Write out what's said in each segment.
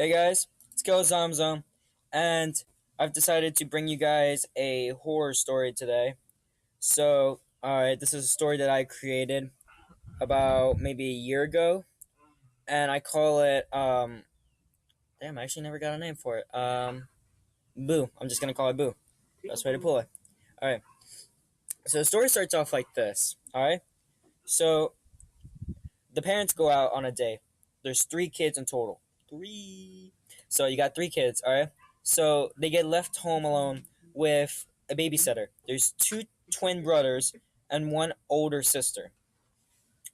Hey guys, it's Go Zamzam, and I've decided to bring you guys a horror story today. So, alright, this is a story that I created about maybe a year ago, and I call it, damn, I actually never got a name for it. Boo. I'm just gonna call it Boo. Best way to pull it. Alright, so the story starts off like this, alright? So, the parents go out on a date. There's 3 kids in total. Three. So you got 3 kids, all right? So they get left home alone with a babysitter. There's 2 twin brothers and 1 older sister.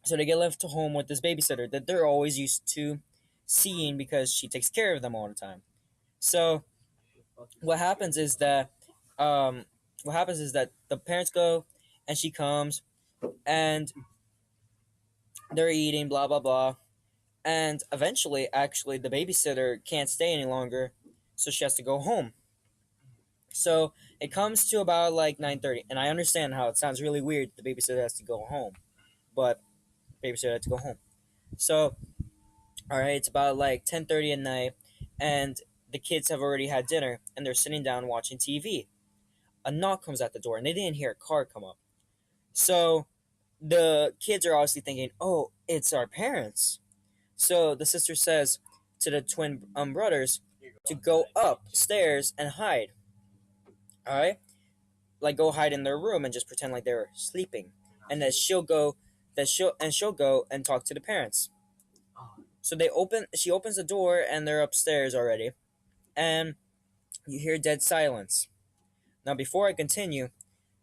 So they get left home with this babysitter that they're always used to seeing because she takes care of them all the time. So what happens is that um, the parents go and she comes and they're eating blah blah blah. And eventually, actually, the babysitter can't stay any longer, so she has to go home. So it comes to about like 9:30, and I understand how it sounds really weird. The babysitter has to go home, but babysitter had to go home. So all right, it's about like 10:30 at night, and the kids have already had dinner, and they're sitting down watching TV. A knock comes at the door, and they didn't hear a car come up. So the kids are obviously thinking, "Oh, it's our parents." So the sister says to the twin brothers to go upstairs and hide. All right, like go hide in their room and just pretend like they're sleeping, and she'll go and talk to the parents. So she opens the door and they're upstairs already, and you hear dead silence. Now, before I continue,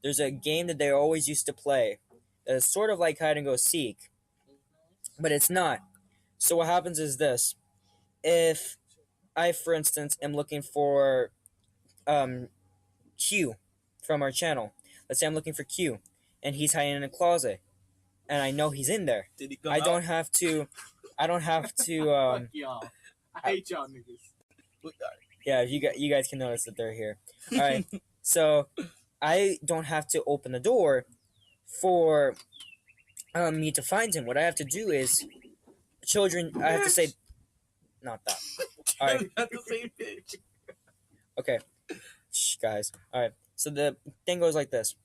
there's a game that they always used to play. It's sort of like hide and go seek, but it's not. So what happens is this: if I, for instance, am looking for um, Q from our channel. Let's say I'm looking for Q, and he's hiding in a closet, and I know he's in there. Did he come I out? don't have to. I don't have to. Fuck y'all. I hate y'all niggas. Yeah, you guys can notice that they're here. All right, so I don't have to open the door for me to find him. What I have to do is, children. I have to say, not that. All right. That's the same bitch. Okay, shh, guys. All right. So the thing goes like this.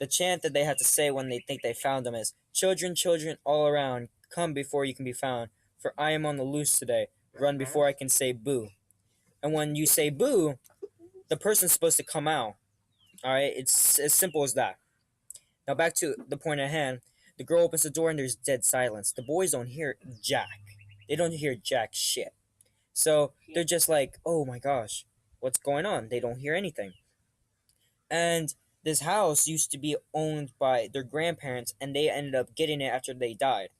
The chant that they have to say when they think they found them is, "Children, children all around, come before you can be found, for I am on the loose today. Run before I can say boo." And when you say boo, the person's supposed to come out. Alright? It's as simple as that. Now back to the point at hand. The girl opens the door and there's dead silence. The boys don't hear jack. They don't hear jack shit. So they're just like, oh my gosh, what's going on? They don't hear anything. And this house used to be owned by their grandparents, and they ended up getting it after they died.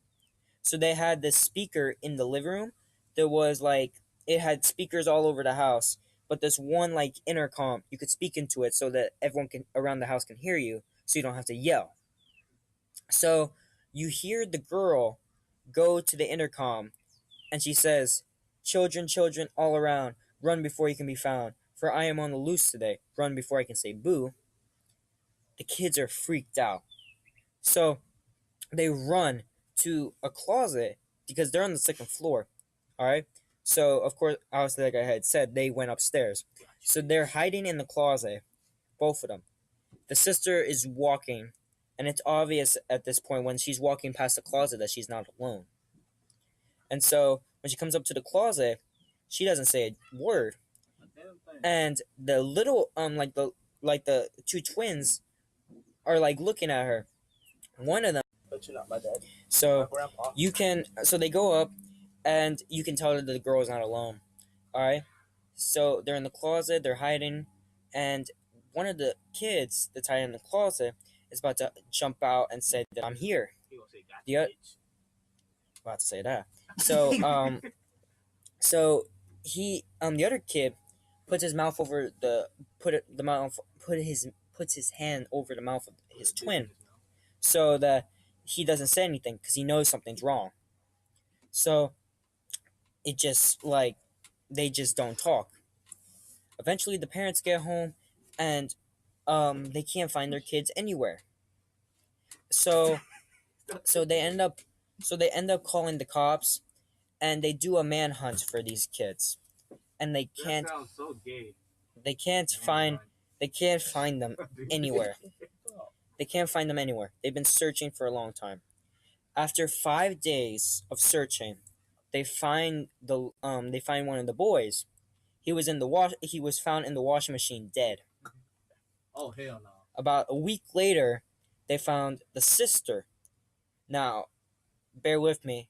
So they had this speaker in the living room that was like, it had speakers all over the house, but this one like intercom, you could speak into it so that everyone can around the house can hear you, so you don't have to yell. So you hear the girl go to the intercom, and she says, "Children, children all around, run before you can be found, for I am on the loose today. Run before I can say boo." The kids are freaked out. So they run to a closet because they're on the second floor. All right. So of course, obviously, like I had said, they went upstairs. So they're hiding in the closet, both of them. The sister is walking, and it's obvious at this point when she's walking past the closet that she's not alone. And so when she comes up to the closet, she doesn't say a word. And the little like the 2 twins are like looking at her. One of them. But you're not my dad. So My grandpa. so they go up, and you can tell that the girl is not alone. All right. So they're in the closet. They're hiding, and one of the kids that's hiding in the closet is about to jump out and say that I'm here. He gonna say, "Got The you, o- bitch." about to say that. So so he the other kid puts his mouth over the puts his hand over the mouth of his twin, so that he doesn't say anything because he knows something's wrong. So it just like they just don't talk. Eventually, the parents get home, and they can't find their kids anywhere. So so they end up calling the cops, and they do a manhunt for these kids. and they That can't sounds so gay. they can't find them anywhere. They can't find them anywhere. They've been searching for a long time. After 5 days of searching, they find one of the boys. He was found in the washing machine dead. Oh hell no. About a week later, they found the sister. Now, bear with me.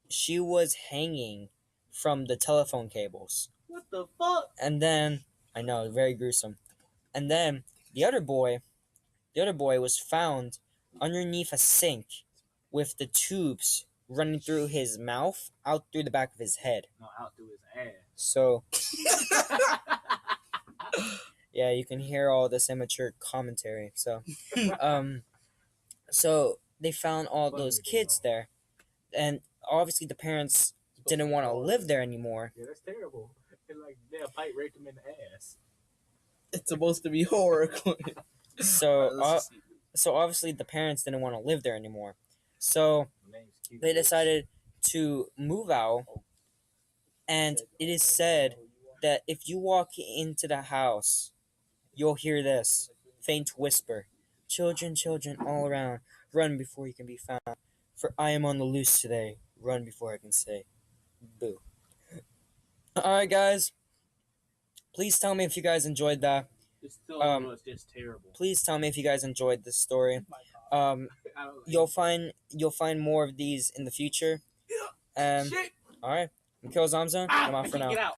She was hanging from the telephone cables. What the fuck? And then, I know, very gruesome. And then the other boy was found underneath a sink with the tubes running through his mouth out through the back of his head. No, out through his ass. So, yeah, you can hear all this immature commentary. So, so they found all those kids there, and obviously the parents didn't want to live there anymore. Yeah, that's terrible. It's like they'll pipe rape them in the ass. It's supposed to be horror. So, so obviously the parents didn't want to live there anymore. So they decided to move out, and it is said that if you walk into the house, you'll hear this faint whisper: "Children, children, all around, run before you can be found. For I am on the loose today. Run before I can say boo." Alright, guys. Please tell me if you guys enjoyed that. It's still was just terrible. Please tell me if you guys enjoyed this story. I don't You'll find more of these in the future. Shit. Alright. I'm Kill Zamza. I'm out for I can't now. get out.